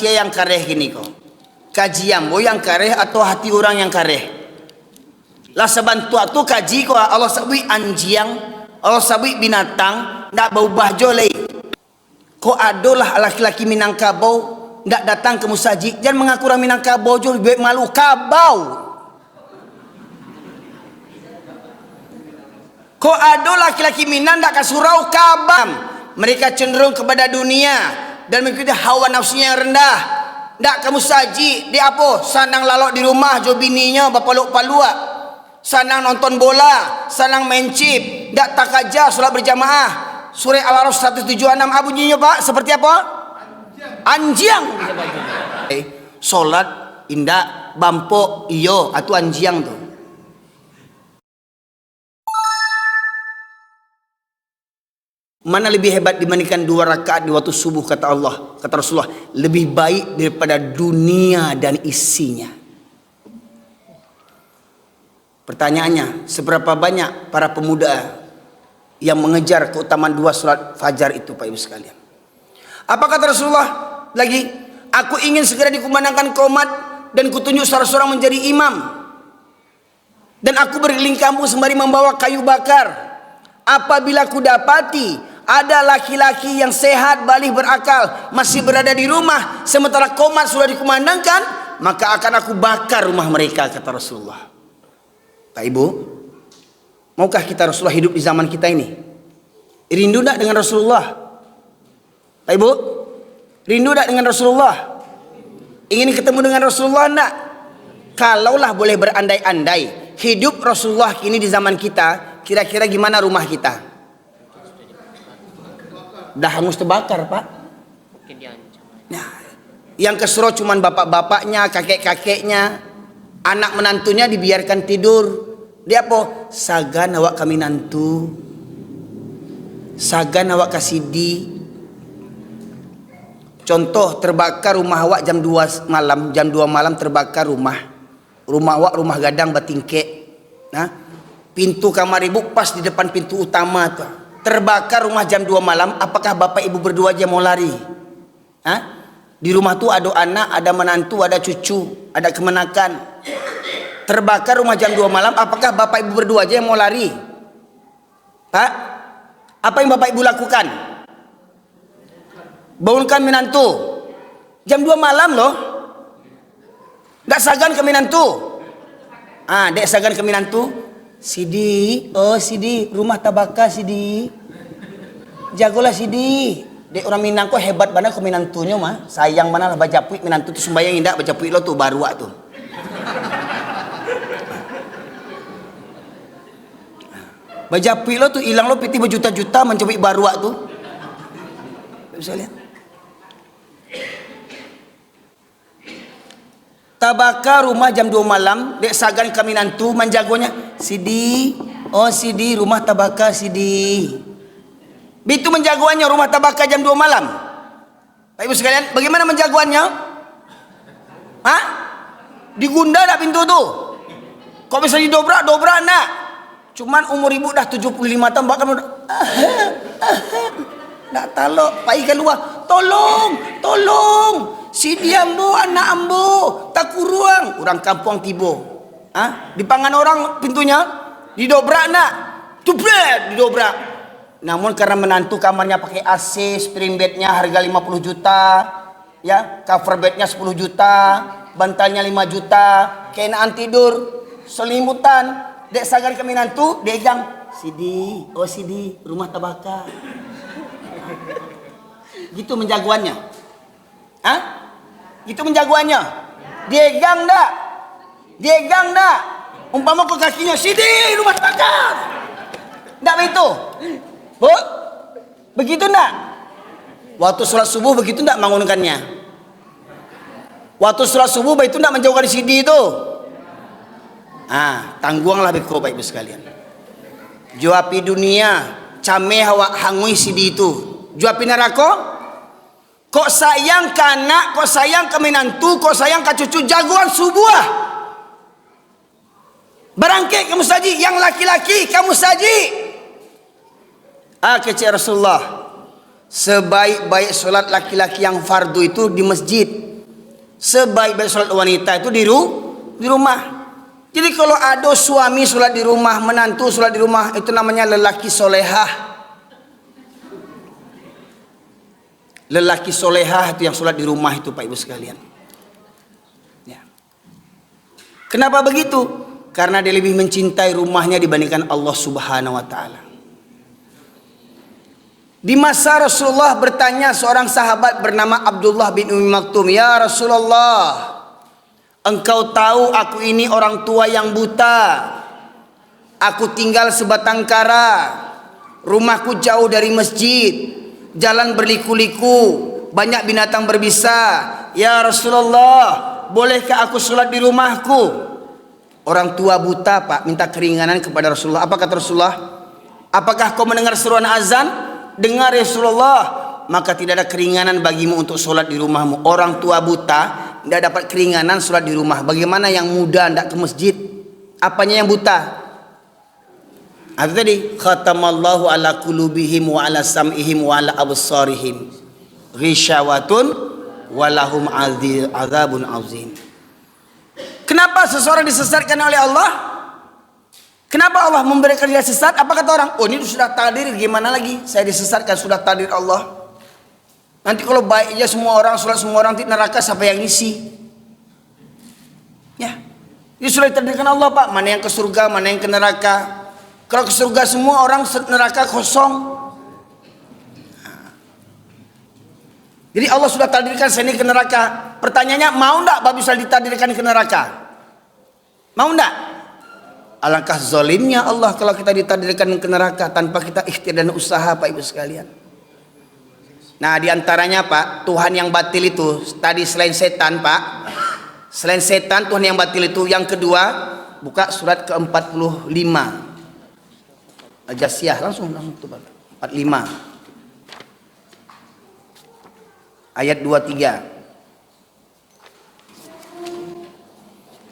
Yang kareh gini kok, kajian bo yang kareh atau hati orang yang kareh lah sebantu tu kaji ko Allah sabui anjiang, Allah sabui binatang ndak bau bahjolei ko adolah laki-laki Minangkabau ndak datang ke musaji jangan mengaku orang Minangkabau jo lebih malu kabau ko ado laki-laki Minang ndak kasurau kabam mereka cenderung kepada dunia dan mengikuti hawa nafsunya yang rendah. Ndak kamu saji di apa sanang lalok di rumah jo bininya bapaluk palua sanang nonton bola sanang main chip ndak takaja salat berjamaah surah Al-Araf 176 bunyinya Pak seperti apa anjiang salat indak bampo iyo atau anjiang tuh. Mana lebih hebat dibandingkan 2 rakaat di waktu subuh kata Allah, kata Rasulullah, lebih baik daripada dunia dan isinya. Pertanyaannya, seberapa banyak para pemuda yang mengejar keutamaan 2 salat fajar itu Pak Ibu sekalian? Apa kata Rasulullah lagi? Aku ingin segera dikumandangkan qomat dan kutunjuk salah seorang menjadi imam. Dan aku berkeliling kampung sembari membawa kayu bakar. Apabila ku dapati ada laki-laki yang sehat, balik berakal, masih berada di rumah sementara qomat sudah dikumandangkan, maka akan aku bakar rumah mereka kata Rasulullah. Pak Ibu, maukah kita Rasulullah hidup di zaman kita ini? Rindu tak dengan Rasulullah? Pak Ibu, rindu tak dengan Rasulullah? Ingin ketemu dengan Rasulullah tak? Kalaulah boleh berandai-andai hidup Rasulullah kini di zaman kita, kira-kira gimana rumah kita? Dah hangus terbakar Pak. Nah, yang keserot cuman bapak-bapaknya, kakek-kakeknya, anak menantunya dibiarkan tidur. Dia apa? Sagan awak kami nantu, sagan awak kasidi. Contoh terbakar rumah awak jam 2 malam, jam 2 malam terbakar rumah awak, rumah gadang batingke. Nah, pintu kamar ibu pas di depan pintu utama tuh. Terbakar rumah jam 2 malam, apakah bapak ibu berdua aja mau lari? Hah? Di rumah tuh ada anak, ada menantu, ada cucu, ada kemenakan. Terbakar rumah jam 2 malam, apakah bapak ibu berdua aja yang mau lari? Pak, apa yang bapak ibu lakukan? Bangunkan menantu. Jam 2 malam loh. Nggak sagan ke menantu. Dek sagan ke menantu. Sidi, oh Sidi, rumah tabaka Sidi, jagolah Sidi. Dek orang Minang kok hebat banget ke menantunya mah. Sayang mana lah baca puik menantu tuh sembayang indah baca puik lo tuh baru tuh. Baca puik lo tuh hilang lo piti berjuta-juta mencoba baru tuh. Bisa lihat. Tabaka rumah jam 2 malam, dek sagan kami nantu menjagonya. Sidi, oh Sidi, rumah tabaka Sidi. Itu menjagoannya rumah tabaka jam 2 malam. Pak Ibu sekalian, bagaimana menjagoannya? Hah? Digunda tak pintu tuh? Kok bisa didobrak nak? Cuman umur ibu dah 75 tahun, bahkan udah tak talok, Pak Ika luar, tolong. Sidi ambo, anak ambo, tak kuruang. Orang kampung tibo. Dipangan orang pintunya, didobrak nak. Tubret, didobrak. Namun karena menantu kamarnya pakai AC, spring bednya harga 50 juta, ya, cover bednya 10 juta, bantalnya 5 juta, kenaan tidur, selimutan. Dek sagar ke menantu, degang. Sidi, oh Sidi, rumah tabaka. Gitu menjagoannya. Gitu menjagoannya. Diegang dak. Umpama ke kakinya, Sidi rumah terbakar. Ndak begitu. Bu, begitu ndak? Waktu sholat subuh begitu ndak bangunkannya? Waktu sholat subuh begitu ndak menjauhkan Sidi itu? Tangguanglah beko Bapak Ibu sekalian. Juapi dunia, cameh hawa hangui Sidi itu. Juapi neraka. Kok sayang ke anak, kok sayang ke menantu, kok sayang ke cucu, jagoan subuh. Barangke kamu saji, yang laki-laki kamu saji. Kecil Rasulullah, sebaik-baik solat laki-laki yang fardu itu di masjid. Sebaik-baik sholat wanita itu di rumah. Jadi kalau ada suami sholat di rumah, menantu sholat di rumah, itu namanya lelaki solehah. Lelaki solehah itu yang sholat di rumah itu, Pak Ibu sekalian. Ya. Kenapa begitu? Karena dia lebih mencintai rumahnya dibandingkan Allah Subhanahu wa Ta'ala. Di masa Rasulullah bertanya seorang sahabat bernama Abdullah bin Ummi Maktum, "Ya Rasulullah, engkau tahu aku ini orang tua yang buta. Aku tinggal sebatang kara. Rumahku jauh dari masjid. Jalan berliku-liku, banyak binatang berbisa. Ya Rasulullah, bolehkah aku sholat di rumahku?" Orang tua buta, Pak, minta keringanan kepada Rasulullah. Apa kata Rasulullah? "Apakah kau mendengar seruan azan?" "Dengar ya Rasulullah." "Maka tidak ada keringanan bagimu untuk sholat di rumahmu." Orang tua buta tidak dapat keringanan sholat di rumah. Bagaimana yang muda tidak ke masjid? Apanya yang buta? Itu tadi, khatamallahu ala qulubihim wa ala sam'ihim wa ala absarihim ghisyawatun walahum azabun azim. Kenapa seseorang disesatkan oleh Allah? Kenapa Allah memberikan dia sesat? Apa kata orang? "Oh, ini sudah takdir, gimana lagi? Saya disesatkan, sudah takdir Allah. Nanti kalau baiknya semua orang, sholat semua orang, nanti neraka siapa yang ngisi?" Ya, ini sudah ditakdirkan Allah, Pak. Mana yang ke surga, mana yang ke neraka. Kalau ke surga semua orang, neraka kosong. Jadi Allah sudah takdirkan saya ini ke neraka. Pertanyaannya, mau enggak Bapak bisa ditakdirkan ke neraka? Mau enggak? Alangkah zalimnya Allah kalau kita ditakdirkan ke neraka tanpa kita ikhtiar dan usaha, Pak Ibu sekalian. Nah, diantaranya Pak, Tuhan yang batil itu tadi selain setan, Pak. Selain setan, Tuhan yang batil itu yang kedua, buka surat ke-45. Al-Jasiyah, langsung tuh, Pak. 45. Ayat 23.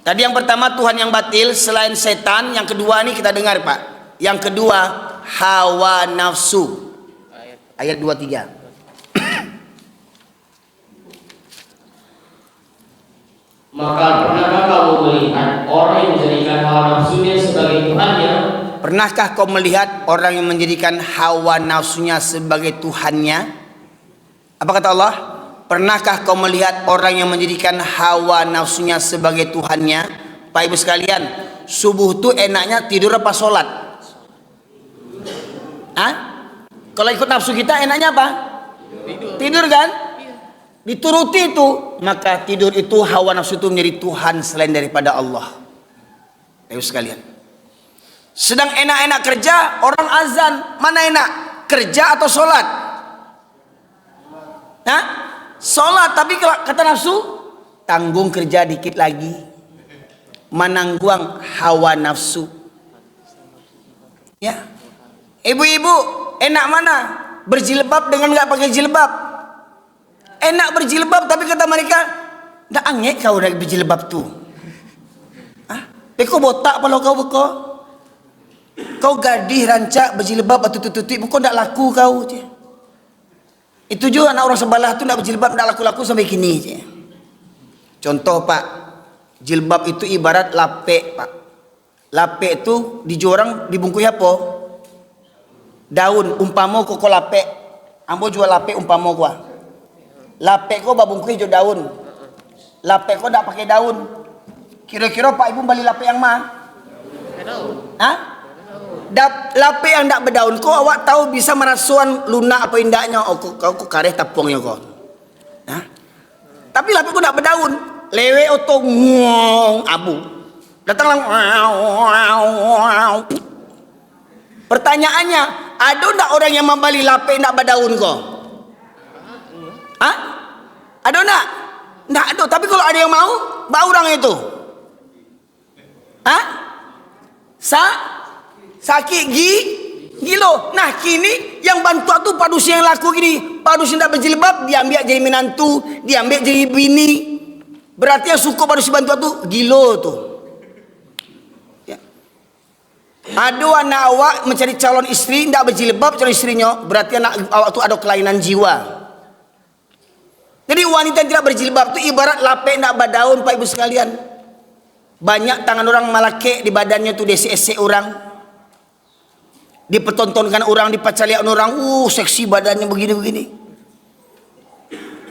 Tadi yang pertama Tuhan yang batil selain setan, yang kedua ini kita dengar, Pak. Yang kedua hawa nafsu. Ayat 23. Maka pernahkah kamu melihat orang yang menjadikan hawa nafsunya sebagai Tuhannya? Pernahkah kau melihat orang yang menjadikan hawa nafsunya sebagai Tuhannya? Apa kata Allah? Pernahkah kau melihat orang yang menjadikan hawa nafsunya sebagai Tuhannya? Pak Ibu sekalian, subuh tuh enaknya tidur apa sholat? Hah? Kalau ikut nafsu kita enaknya apa? Tidur kan? Dituruti itu, maka tidur itu, hawa nafsu itu menjadi Tuhan selain daripada Allah. Pak Ibu sekalian, sedang enak-enak kerja, orang azan, mana enak? Kerja atau sholat? Hah? Sholat, tapi kata nafsu, tanggung kerja dikit lagi. Menangguang hawa nafsu. Ya, ibu-ibu, enak mana? Berjilbab dengan nggak pakai jilbab? Enak berjilbab, tapi kata mereka, nggak angek kau udah berjilbab tuh. Hah? Kau botak kalau kau bekok. Kau gadih rancak berjilbab atau tutup bukan tak laku kau je. Itu juga anak orang sebelah tu nak berjilbab tak laku-laku sampai kini je. Contoh, Pak, jilbab itu ibarat lapek, Pak. Lapek itu di jorang dibungkus apa? Daun. Umpama kau lapek, ambo jual lapek umpama gua. Lapek kau babungkus jo daun. Lapek kau tak pakai daun. Kira-kira Pak Ibu beli lapek yang mana? Hah? Lapik yang tak berdaun, kau awak tahu bisa merasuan lunak apa indahnya? Oh, kau kareh tapungnya kau. Nah, tapi lapik kau tak berdaun, lewe oto ngong abu, datanglah. Pertanyaannya, ada tak orang yang membeli lapik tak berdaun kau? Hah? Ada tak? Tak ada. Tapi kalau ada yang mau, bau orang itu. Hah? Sakit gilo. Nah, kini yang bantu tu padus yang laku gini, padus yang tak berjilbab diambil jadi menantu, diambil jadi bini. Berarti yang suka padus bantu tu gilo tu. Ya. Ada anak awak mencari calon istri tak berjilbab calon istrinya, berarti anak awak tu ada kelainan jiwa. Jadi wanita yang tidak berjilbab itu ibarat lapek nak badaun Pak Ibu sekalian. Banyak tangan orang malake di badannya tuh desi-ese orang. Dipertontonkan orang, dipacalian orang, seksi badannya begini-begini.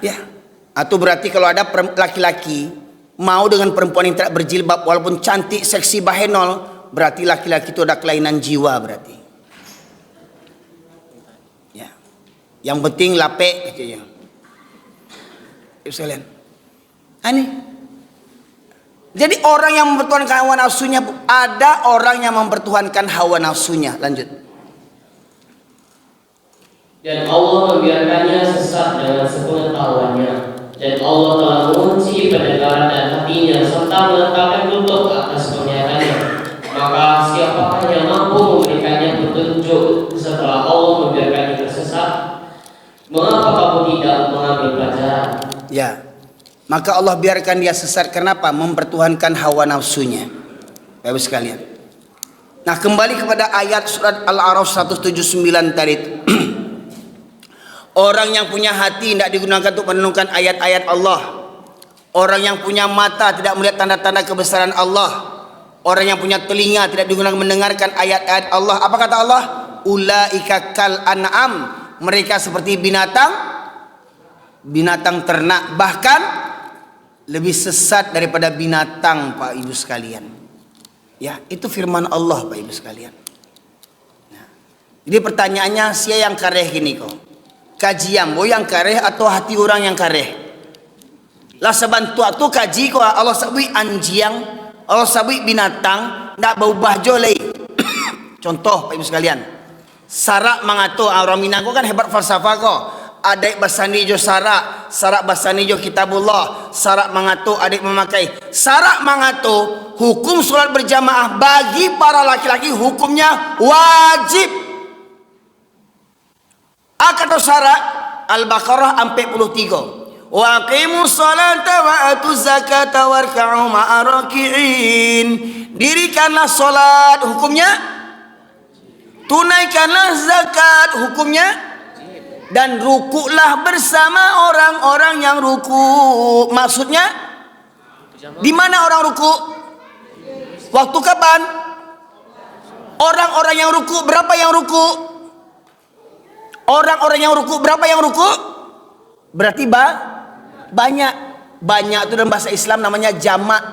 Ya. Atau berarti kalau ada laki-laki mau dengan perempuan yang tidak berjilbab walaupun cantik, seksi, bahenol, berarti laki-laki itu ada kelainan jiwa berarti. Ya. Yang penting lapek katanya. Sekalian. Aneh. Jadi orang yang mempertuhankan hawa nafsunya, ada orang yang mempertuhankan hawa nafsunya. Lanjut. Dan Allah membiarkannya sesat dengan sepengetahuannya. Dan Allah telah mengunci pendengaran dan hatinya serta meletakkan tutup atas penglihatannya. Maka siapakah yang mampu memberikannya petunjuk setelah Allah membiarkannya tersesat? Mengapa kamu tidak mengambil pelajaran? Ya, maka Allah biarkan dia sesat. Kenapa? Mempertuhankan hawa nafsunya. Bapak sekalian. Nah, kembali kepada ayat surat Al-A'raf 179 tadi itu. Orang yang punya hati tidak digunakan untuk merenungkan ayat-ayat Allah. Orang yang punya mata tidak melihat tanda-tanda kebesaran Allah. Orang yang punya telinga tidak digunakan mendengarkan ayat-ayat Allah. Apa kata Allah? Ulaika kal an'am. Mereka seperti binatang ternak, bahkan lebih sesat daripada binatang Pak Ibu sekalian. Ya, itu firman Allah Pak Ibu sekalian. Nah, jadi pertanyaannya, siapa yang kareh gini kok? Kajian boy yang kareh atau hati orang yang kareh? Lah sebantu tu kaji kok Allah sabui anjiang, Allah sabui binatang, ndak bau bahjo lei. Contoh Pak Ibu sekalian, sarak mangato orang Minang kan hebat falsafah kok. Adik basani jo sarak basani jo kitabullah, sarak mangato adik memakai. Sarak mangato hukum sholat berjamaah bagi para laki-laki hukumnya wajib. Akato sarak Al-Baqarah 43. Wa aqimus salata wa atuz zakata warka'u ma'ar raki'in. Dirikanlah salat hukumnya, tunaikanlah zakat hukumnya, dan rukuklah bersama orang-orang yang ruku. Maksudnya di mana orang ruku? Waktu kapan? Orang-orang yang ruku berapa yang ruku? Orang-orang yang ruku berapa yang ruku? Berarti banyak. Banyak itu dalam bahasa Islam namanya jamak.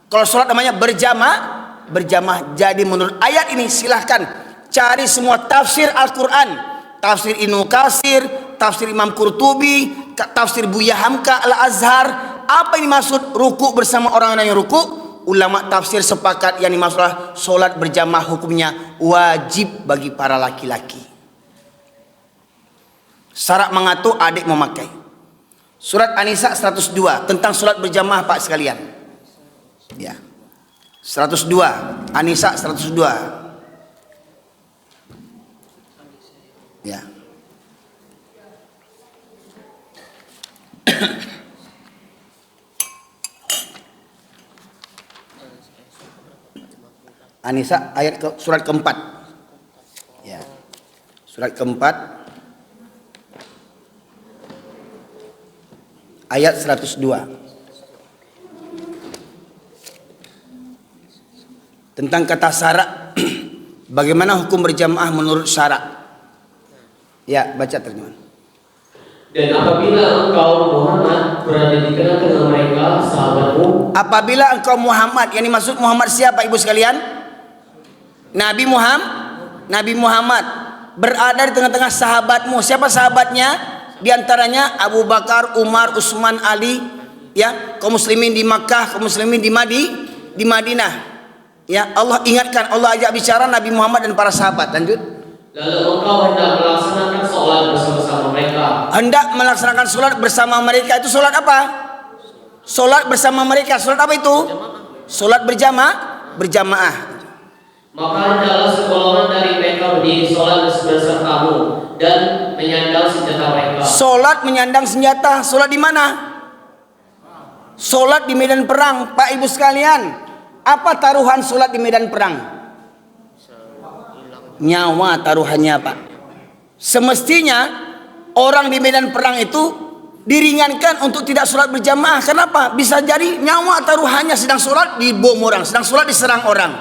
Kalau sholat namanya berjamaah. Jadi menurut ayat ini silahkan cari semua tafsir Al-Quran. Tafsir Ibnu Katsir, tafsir Imam Qurtubi, tafsir Buya Hamka Al-Azhar. Apa yang dimaksud ruku bersama orang-orang yang ruku? Ulama tafsir sepakat yang dimaksud solat berjamaah hukumnya wajib bagi para laki-laki. Syarat mengatur adik memakai. Surat An-Nisa 102 tentang solat berjamaah Pak sekalian. Ya. 102 An-Nisa 102. Ya. An-Nisa surat keempat. Ya. Surat keempat ayat 102. Tentang kata syarak. Bagaimana hukum berjamaah menurut syarak? Ya, baca terjemahan. Dan apabila engkau Muhammad berada di tengah-tengah mereka sahabatmu. Apabila engkau Muhammad, yang dimaksud Muhammad siapa Ibu sekalian? Nabi Muhammad berada di tengah-tengah sahabatmu. Siapa sahabatnya? Di antaranya Abu Bakar, Umar, Utsman, Ali, ya, kaum muslimin di Makkah, kaum muslimin di Madinah. Ya, Allah ingatkan, Allah ajak bicara Nabi Muhammad dan para sahabat. Lanjut. Lalu engkau hendak melaksanakan sholat bersama-sama mereka. Hendak melaksanakan sholat bersama mereka. Itu sholat apa? Sholat bersama mereka. Sholat apa itu? Sholat berjamaah. Maka hendaklah segolongan dari mereka berdiri sholat besertamu dan menyandang senjata mereka. Sholat menyandang senjata. Sholat di mana? Sholat di medan perang. Pak Ibu sekalian, apa taruhan sholat di medan perang? Nyawa taruhannya Pak. Semestinya orang di medan perang itu diringankan untuk tidak sholat berjamaah. Kenapa? Bisa jadi nyawa taruhannya sedang sholat dibom orang, sedang sholat diserang orang.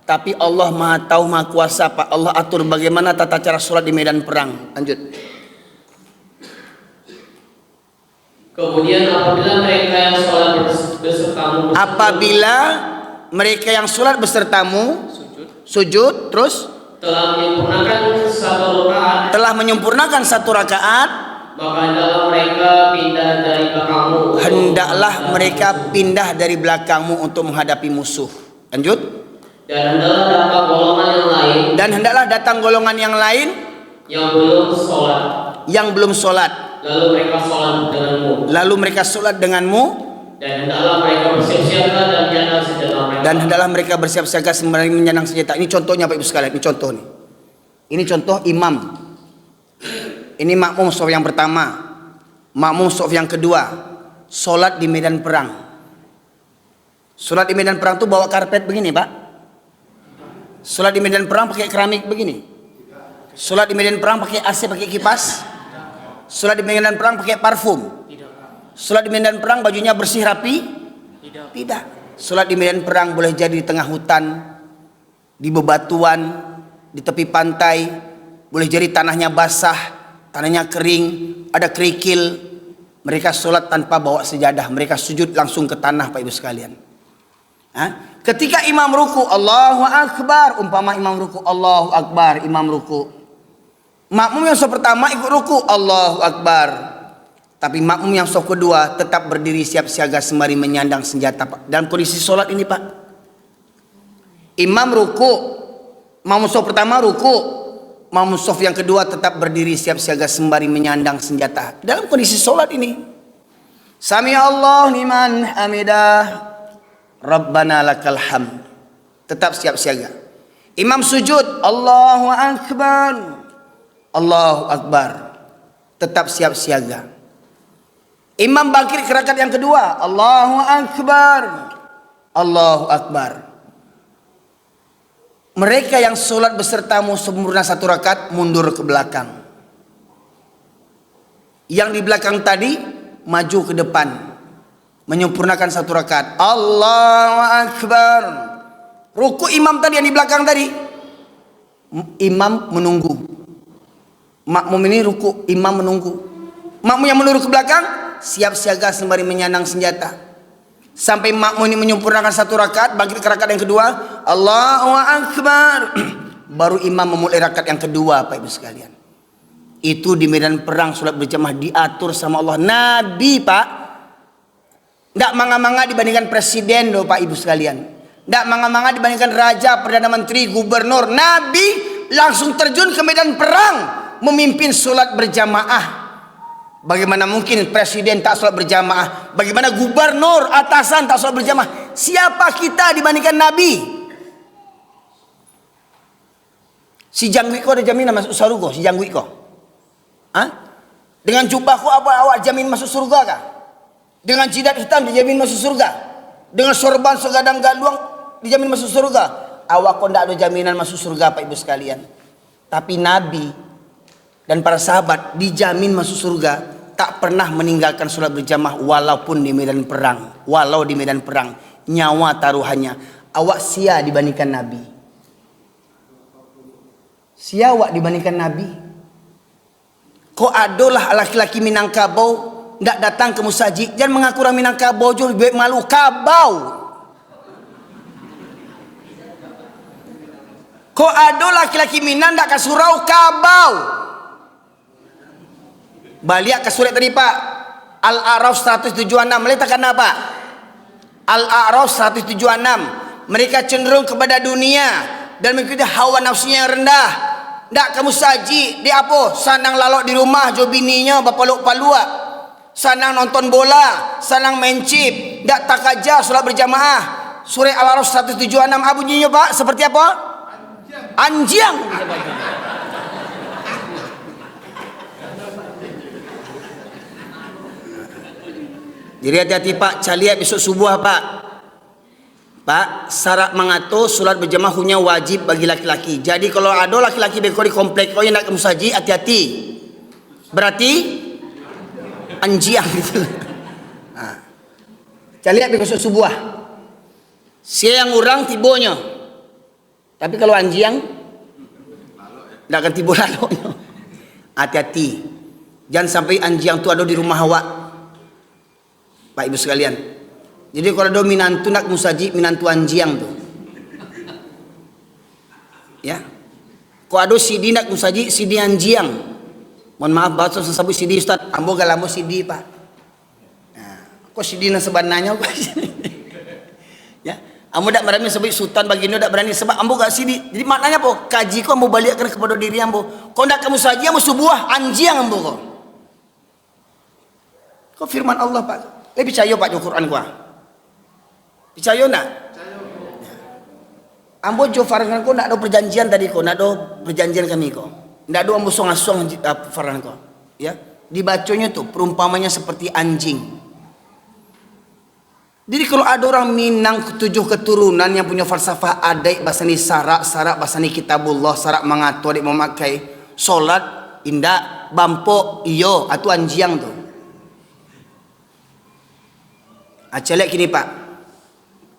Tapi Allah Maha Tahu, Maha Kuasa, Pak. Allah atur bagaimana tata cara sholat di medan perang. Lanjut. Kemudian apabila mereka yang sholat besertamu sujud, terus telah menyempurnakan satu rakaat, maka hendaklah mereka pindah dari belakangmu untuk menghadapi musuh. Lanjut. Dan hendaklah datang golongan yang lain yang belum sholat. Lalu mereka sholat denganmu. Dan hendaklah mereka bersiap-siaga sembari menyandang senjata. Ini contohnya Bapak Ibu sekalian. Ini contoh nih. Ini contoh imam. Ini makmum shaf yang pertama, makmum shaf yang kedua. Sholat di medan perang. Sholat di medan perang tuh bawa karpet begini, Pak. Sholat di medan perang pakai keramik begini. Sholat di medan perang pakai AC, pakai kipas. Sholat di medan perang pakai parfum. Sholat di medan perang bajunya bersih rapi? Tidak. Sholat di medan perang boleh jadi di tengah hutan, di bebatuan, di tepi pantai, boleh jadi tanahnya basah, tanahnya kering, ada kerikil. Mereka sholat tanpa bawa sejadah, mereka sujud langsung ke tanah, Pak Ibu sekalian. Ketika imam ruku, Allahu Akbar, umpama imam ruku, Allahu Akbar, imam ruku. Makmum yang shaf pertama ikut ruku, Allahu Akbar. Tapi makmum yang shaf kedua tetap berdiri siap siaga sembari menyandang senjata, Pak. Dalam kondisi sholat ini, Pak. Imam ruku, makmum shaf pertama ruku, makmum shaf yang kedua tetap berdiri siap siaga sembari menyandang senjata. Dalam kondisi sholat ini. Sami Allah liman hamidah, Rabbana lakal hamd. Tetap siap siaga. Imam sujud, Allahu Akbar, Allahu Akbar. Tetap siap siaga. Imam bangkit ke rakaat yang kedua, Allahu Akbar, Allahu Akbar. Mereka yang sholat besertamu sempurna satu rakaat mundur ke belakang. Yang di belakang tadi maju ke depan, menyempurnakan satu rakaat. Allahu Akbar. Ruku imam tadi yang di belakang tadi, imam menunggu. Makmum ini ruku, imam menunggu. Makmum yang menurut ke belakang siap siaga sembari menyandang senjata. Sampai makmum ini menyempurnakan satu rakaat, bangkit ke rakaat yang kedua, Allahu Akbar. Baru imam memulai rakaat yang kedua, Pak Ibu sekalian. Itu di medan perang sholat berjamaah diatur sama Allah. Nabi, Pak, tidak manga-manga dibandingkan presiden loh, Pak Ibu sekalian. Tidak manga-manga dibandingkan raja, perdana menteri, gubernur. Nabi langsung terjun ke medan perang memimpin sholat berjamaah. Bagaimana mungkin presiden tak sholat berjamaah? Bagaimana gubernur atasan tak sholat berjamaah? Siapa kita dibandingkan Nabi? Si Jangwiko ada jaminan masuk surga? Si Jangwiko? Dengan jubahku apa awak jamin masuk surga kah? Dengan jidat hitam dijamin masuk surga? Dengan sorban segadang galuang dijamin masuk surga? Awak kok tidak ada jaminan masuk surga, Pak Ibu sekalian. Tapi Nabi dan para sahabat dijamin masuk surga, tak pernah meninggalkan sholat berjamaah walaupun di medan perang. Walau di medan perang, nyawa taruhannya. Awak sia dibandingkan Nabi. Sia awak dibandingkan Nabi. Kok adalah laki-laki Minangkabau ndak datang ke musajid? Jangan mengaku orang Minangkabau jauh lebih malu. Kabau. Kok ada laki-laki Minang ndak ke surau? Kabau. Balik ke surat tadi, Pak. Al-A'raf 176 meletakkan apa? Al-A'raf 176. Mereka cenderung kepada dunia dan mengikuti hawa nafsunya yang rendah. Ndak kamu saji di apa? Sanang lalok di rumah jo bininya bapaluk palua. Sanang nonton bola, sanang main chip, ndak tak aja salat berjamaah. Surah Al-A'raf 176 bunyinya, Pak, seperti apa? Anjing. Jadi hati-hati, Pak, caliat besok subuh, Pak. Pak, syarat mengatur solat berjamaah hunya wajib bagi laki-laki. Jadi kalau ada laki-laki beko di komplek kau yang nak ke musajid, hati-hati. Berarti anjiang gitu. Caliak besok subuh. Siang orang tibonya. Tapi kalau anjiang tidak akan tibo lalunya. Hati-hati. Jangan sampai anjiang tu ada di rumah awak. Pak Ibu sekalian. Jadi kalau ada minantu nak musaji, minantu anjiang tu. Ya. Kalau ada sidi nak musaji, sidi anjiang. Mohon maaf bahasa sebut sidi Ustaz. Ambo galamo sidi Pak. Nah, kok sidi na sebenarnya kok. Ya. Ambo tak berani sebut sultan bagindo tak berani sebab ambo gak sidi. Jadi maknanya apa? Kaji ko ambo balikkan kepada diri ambo. Kau nak kamu saji ambo subuh anjiang ambo ko. Kau firman Allah Pak. Lebih percaya Pak jo Quran gua. Percaya nak? Ambo jo farangan ko nak ada perjanjian tadi ko, nak ada perjanjian kami ko. Ndak ada ambo song-song farangan ko. Ya. Dibacanya tu perumpamannya seperti anjing. Jadi kalau ada orang Minang 7 keturunan yang punya falsafah adik bahasani sarak bahasani kitabullah, sarak mengatur adik memakai solat indak bampok iyo atau anjiang tu. Celek kini Pak.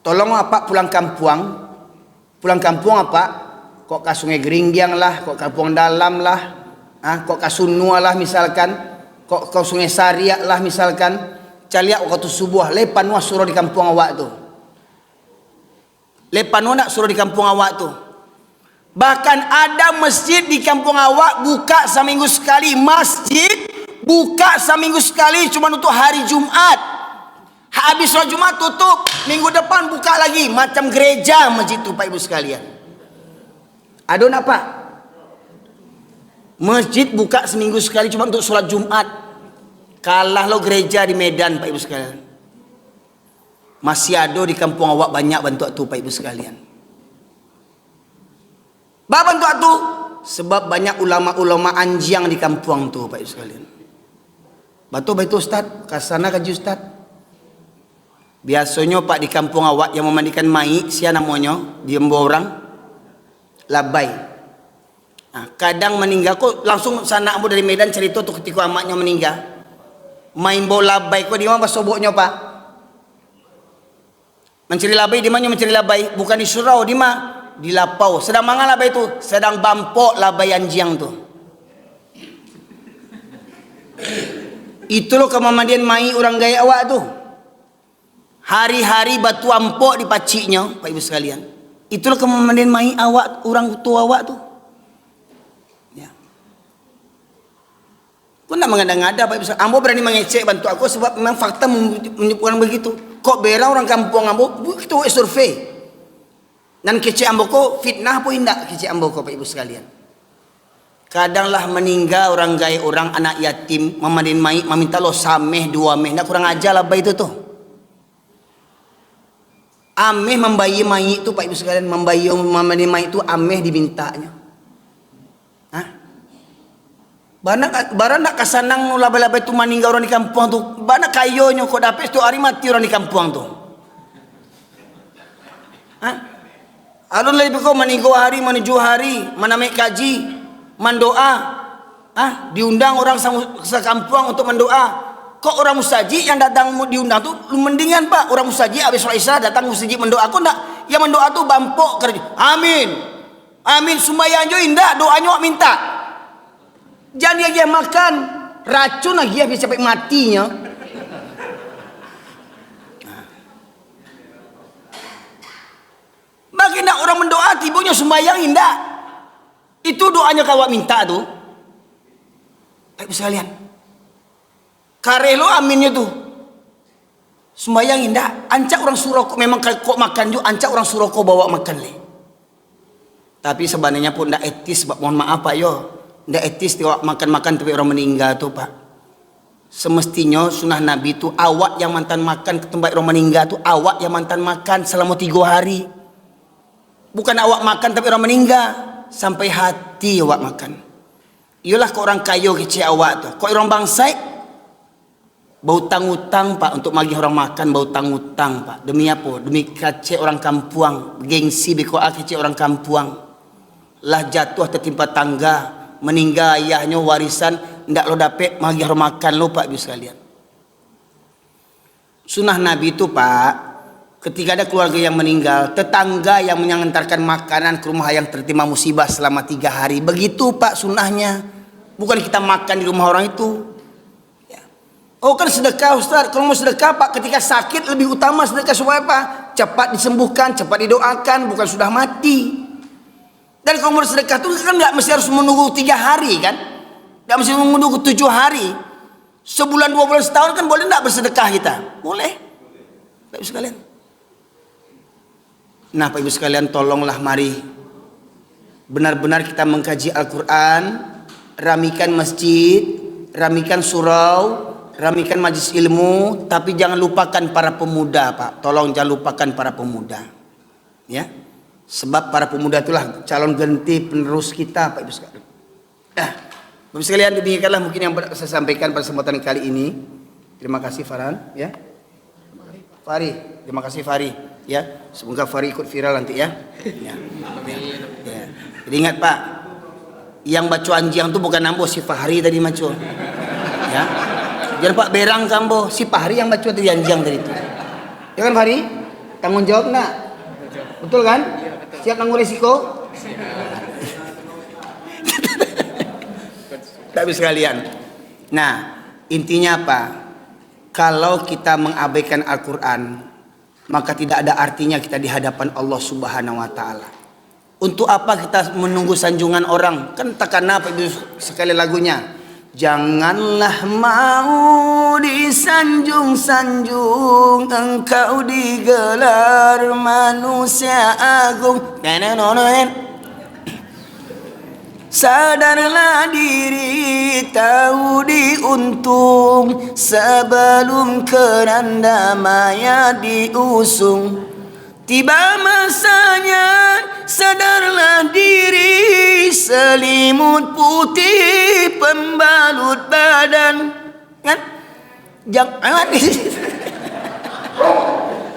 Tolong apa pulang kampung apa? Kok ke Sungai Geringgiang lah, kok kampung dalam lah, kok ke Sunua lah misalkan, kok ke Sungai Sariak lah misalkan. Caliak waktu subuh lepanwa suruh di kampung awak tu. Lepanwa nak suruh di kampung awak tu. Bahkan ada masjid di kampung awak buka seminggu sekali. Masjid buka seminggu sekali cuma untuk hari Jumat. Habis sholat Jumat tutup. Minggu depan buka lagi. Macam gereja masjid tu Pak Ibu sekalian. Ada nak Pak? Masjid buka seminggu sekali cuma untuk sholat Jumat. Kalah lo gereja di Medan Pak Ibu sekalian. Masih ada di kampung awak banyak bantuan tu Pak Ibu sekalian. Bah bantuan tu sebab banyak ulama-ulama anjiang di kampung tu Pak Ibu sekalian. Batu Ustaz, kasana kaji Ustaz. Biasanya Pak di kampung awak yang memandikan mai, siapa namanya? Dia membawa orang labai. Kadang meninggal kok langsung sana ambo dari Medan cerita tu ketika amaknya meninggal. Main bola baik kau di mana soboknya Pak? Mencari labai di mana mencari labai? Bukan di surau di mana? Di lapau. Sedang mangan labai itu? Sedang bampok labai anjiang tu. Itu loh kemandian mai orang gaya awak tu. Hari-hari batu ampok di paciknya Pak Ibu sekalian. Itu loh kemandian mai awak orang tua awak tu. Kau nak mengada-ngada Pak Ibu. Ambo berani mengecek bantu aku sebab memang fakta menyebutkan begitu. Kok bera orang kampung ambo begitu survei. Dan kecek ambo ko fitnah apa indak kecek ambo ko Pak Ibu sekalian. Kadanglah meninggal orang gaya orang anak yatim memandiin mai meminta lo sameh 2 meh. Nak kurang ajar lah itu tuh. Ameh membayi mai itu Pak Ibu sekalian, membayi memandiin mai itu ameh dimintanya. Barang nak kasanang labai-labai tu meninggal orang di kampung tu. Bana kayonya kok dapat tu hari mati orang di kampung tu. Alun lebih kau meninggal hari menuju hari, menamai kaji, mendoa. Diundang orang sekampung untuk mendoa. Kok orang musaji yang datang diundang tu mendingan Pak. Orang musaji habis sholat Isya datang musaji mendoa. Kok nak yang mendoa tu bampok kerja. Amin. Amin sembahyang jo indah doanya minta. Jangan dia makan racun lagi dia sampai matinya. Bagi nak orang mendoa tibunya sembahyang indah. Itu doanya kau minta tu. Baik sekalian. Karelo aminnya tu. Sembahyang indah. Ancak orang Suroko memang kok makan juga ancak orang Suroko bawa makan le. Tapi sebenarnya pun ndak etis sebab mohon maaf Pak yo. Ndak etis tengok makan-makan tapi orang meninggal tu Pak. Semestinya sunnah Nabi tu awak yang mantan makan ke tempat orang meninggal tu awak yang mantan makan selama 3 hari. Bukan awak makan tapi orang meninggal sampai hati awak makan. Iyalah kau orang kaya kecil awak tu. Kau orang bangsai bau utang-utang Pak untuk bagi orang makan bau utang-utang Pak. Demi apa? Demi kecil orang kampung, gengsi beko kecil orang kampung. Lah jatuh tertimpa tangga. Meninggal ayahnya warisan ndak lo dapat magi makan lo Pak Ibu sekalian. Sunnah Nabi itu Pak, ketika ada keluarga yang meninggal, tetangga yang mengantarkan makanan ke rumah yang tertimpa musibah selama 3 hari. Begitu Pak sunnahnya. Bukan kita makan di rumah orang itu. Ya. Oh kan sedekah Ustaz. Kalau mau sedekah Pak, ketika sakit lebih utama sedekah supaya apa? Cepat disembuhkan, cepat didoakan, bukan sudah mati. Dan kalau mau sedekah itu kan nggak mesti harus menunggu 3 hari kan? Nggak mesti menunggu 7 hari. Sebulan, 2 bulan, setahun kan boleh nggak bersedekah kita? Boleh. Bapak Ibu sekalian. Nah Pak Ibu sekalian, tolonglah mari benar-benar kita mengkaji Al-Quran, ramikan masjid, ramikan surau, ramikan majlis ilmu, tapi jangan lupakan para pemuda Pak. Tolong jangan lupakan para pemuda. Ya. Sebab para pemuda itulah calon ganti penerus kita Pak Ibu sekalian. Bapak sekalian, demikianlah mungkin yang saya sampaikan pada kesempatan kali ini. Terima kasih Farhan, ya. Fari, terima kasih Fari, ya. Semoga Fari ikut viral nanti ya. Ya. Ya. Jadi ingat Pak, yang baca anjing itu bukan Ambo, si Fahri tadi maco. Ya. Jangan Pak berang Sambo, si Fahri yang baca tadi anjing tadi itu. Ya kan Fahri? Tanggung jawab nak? Betul kan? Siap tanggung risiko? Tapi sekalian. Nah, intinya apa? Kalau kita mengabaikan Al-Quran, maka tidak ada artinya kita di hadapan Allah Subhanahu wa Ta'ala. Untuk apa kita menunggu sanjungan orang? Kan takkan apa itu sekali lagunya. Janganlah mau disanjung-sanjung, engkau digelar manusia agung. Sadarlah diri, tahu diuntung, sebelum keranda maya diusung. Tiba masanya, sadarlah diri, selimut putih pembalut badan. Kan? Jangan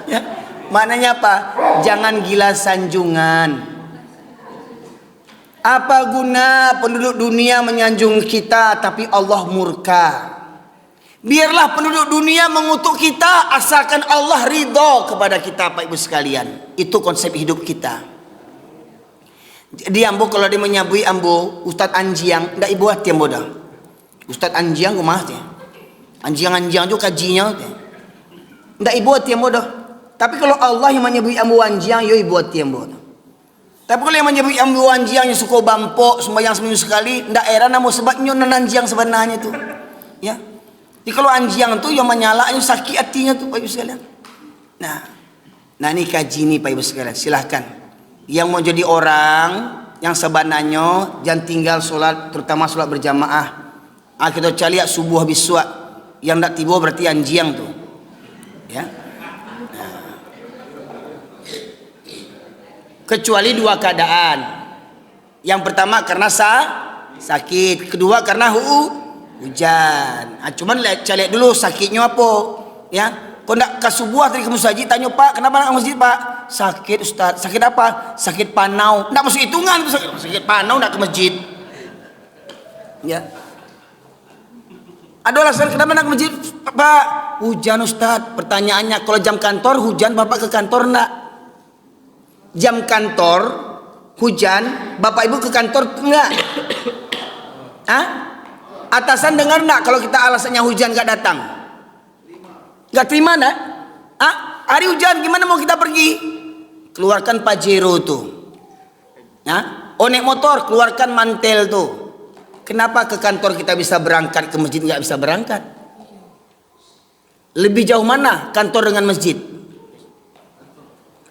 ya. Maknanya apa? Jangan gila sanjungan. Apa guna penduduk dunia menyanjung kita tapi Allah murka? Biarlah penduduk dunia mengutuk kita asalkan Allah ridho kepada kita Pak Ibu sekalian. Itu konsep hidup kita. Di Ambo kalau dia menyabui Ambo Ustadz Anjiang, ndak ibu hati Ambo dah. Ustadz Anjiang kumah teh. Anjiang-anjiang juga kajinya teh. Ndak ibu hati Ambo dah. Tapi kalau Allah yang menyabui Ambo Anjiang, yo ibu hati Ambo. Tapi kalau yang menyebut ambu anjiang yang suka bampok sembahyang seminggu sekali, ndak era namo sebabnya non anjiang sebenarnya itu. Ya. Jadi kalau anjiang itu yang menyala yang sakit hatinya tuh Pak Ibu sekalian. Nah ini kaji nih Pak Ibu sekalian. Silahkan. Yang mau jadi orang yang sebenarnya jangan tinggal sholat, terutama sholat berjamaah. Kita cari subuh habis suat. Yang ndak tiba berarti anjiang tuh. Ya. Kecuali 2 keadaan. Yang pertama karena sakit, kedua karena hujan. Cuman cari dulu sakitnya apa, ya. Kau nak ke subuh tadi ke masjid tanya Pak, kenapa nak ke masjid Pak? Sakit Ustaz. Sakit apa? Sakit panau. Nak masuk hitungan sakit panau nak ke masjid. Ya. Ada alasan kenapa nak ke masjid Pak? Hujan Ustaz. Pertanyaannya kalau jam kantor hujan Bapak ke kantor enggak? Jam kantor hujan Bapak Ibu ke kantor enggak? Atasan dengar enggak kalau kita alasannya hujan enggak datang? Enggak terima enggak? Hari hujan gimana mau kita pergi? Keluarkan Pajero tuh. Naik motor keluarkan mantel tuh. Kenapa ke kantor kita bisa berangkat, ke masjid enggak bisa berangkat? Lebih jauh mana kantor dengan masjid?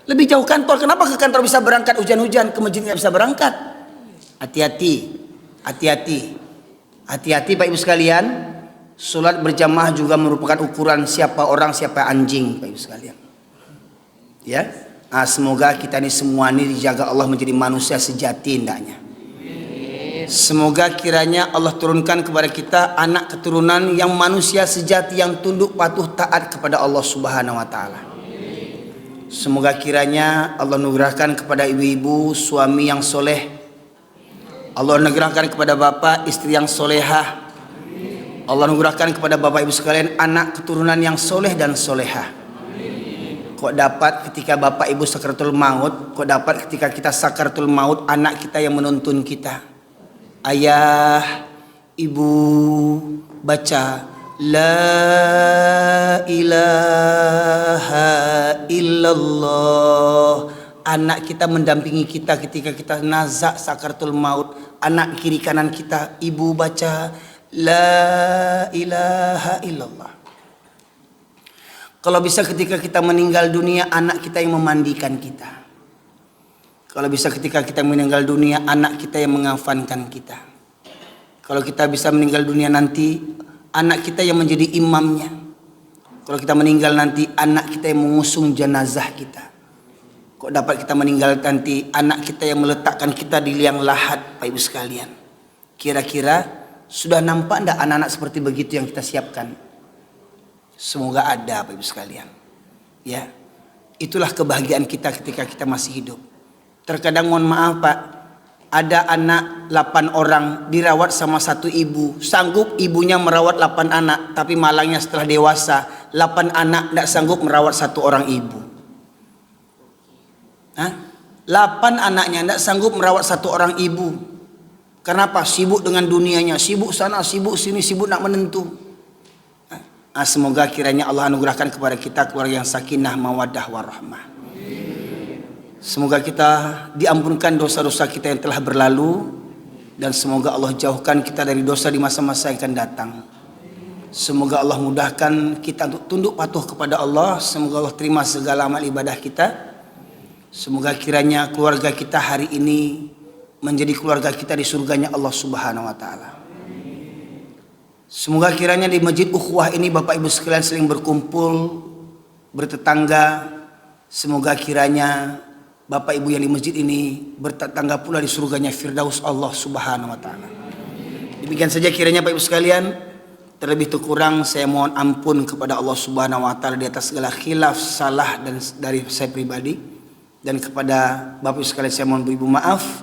Lebih jauh kantor. Kenapa ke kantor bisa berangkat hujan-hujan, ke masjid nggak bisa berangkat? Hati-hati, hati-hati, hati-hati Pak Ibu sekalian. Sholat berjamaah juga merupakan ukuran siapa orang, siapa anjing Pak Ibu sekalian. Ya, semoga kita ini semua ini dijaga Allah menjadi manusia sejati hendaknya. Semoga kiranya Allah turunkan kepada kita anak keturunan yang manusia sejati, yang tunduk patuh taat kepada Allah Subhanahu wa Ta'ala. Semoga kiranya Allah anugerahkan kepada ibu-ibu suami yang soleh. Allah anugerahkan kepada bapak istri yang solehah. Allah anugerahkan kepada Bapak Ibu sekalian anak keturunan yang soleh dan solehah. Kok dapat ketika Bapak Ibu sakaratul maut, kok dapat ketika kita sakaratul maut anak kita yang menuntun kita. Ayah, ibu, baca La ilaha illallah. Anak kita mendampingi kita ketika kita nazak sakaratul maut. Anak kiri kanan kita, ibu baca La ilaha illallah. Kalau bisa ketika kita meninggal dunia, anak kita yang memandikan kita. Kalau bisa ketika kita meninggal dunia, anak kita yang mengafankan kita. Kalau kita bisa meninggal dunia nanti, anak kita yang menjadi imamnya. Kalau kita meninggal nanti, anak kita yang mengusung jenazah kita. Kok dapat kita meninggal nanti, anak kita yang meletakkan kita di liang lahat, Pak Ibu sekalian. Kira-kira sudah nampak enggak anak-anak seperti begitu yang kita siapkan? Semoga ada, Pak Ibu sekalian. Ya, itulah kebahagiaan kita ketika kita masih hidup. Terkadang mohon maaf Pak, ada anak 8 orang dirawat sama satu ibu. Sanggup ibunya merawat 8 anak, tapi malangnya setelah dewasa 8 anak tidak sanggup merawat satu orang ibu. 8 anaknya tidak sanggup merawat satu orang ibu. Kenapa? Sibuk dengan dunianya, sibuk sana, sibuk sini, sibuk nak menentu. Semoga kiranya Allah anugerahkan kepada kita keluarga yang sakinah, mawaddah, warahmah. Semoga kita diampunkan dosa-dosa kita yang telah berlalu, dan semoga Allah jauhkan kita dari dosa di masa-masa yang akan datang. Semoga Allah mudahkan kita untuk tunduk patuh kepada Allah. Semoga Allah terima segala amal ibadah kita. Semoga kiranya keluarga kita hari ini menjadi keluarga kita di surganya Allah Subhanahu wa taala. Semoga kiranya di Masjid Ukhuwah ini Bapak Ibu sekalian sering berkumpul, bertetangga. Semoga kiranya Bapak Ibu yang di masjid ini bertetangga pula di surganya Firdaus Allah Subhanahu wa taala. Demikian saja kiranya Bapak Ibu sekalian. Terlebih kurang saya mohon ampun kepada Allah Subhanahu wa taala di atas segala khilaf, salah dan dari saya pribadi. Dan kepada Bapak Ibu sekalian saya mohon beribu maaf.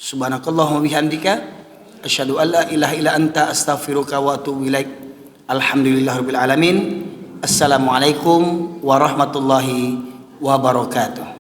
Subhanakallahumma bihamdika asyhadu an la ilaha illa anta astaghfiruka wa atubu ilaik. Alhamdulillahirabbil alamin. Assalamualaikum warahmatullahi wabarakatuh.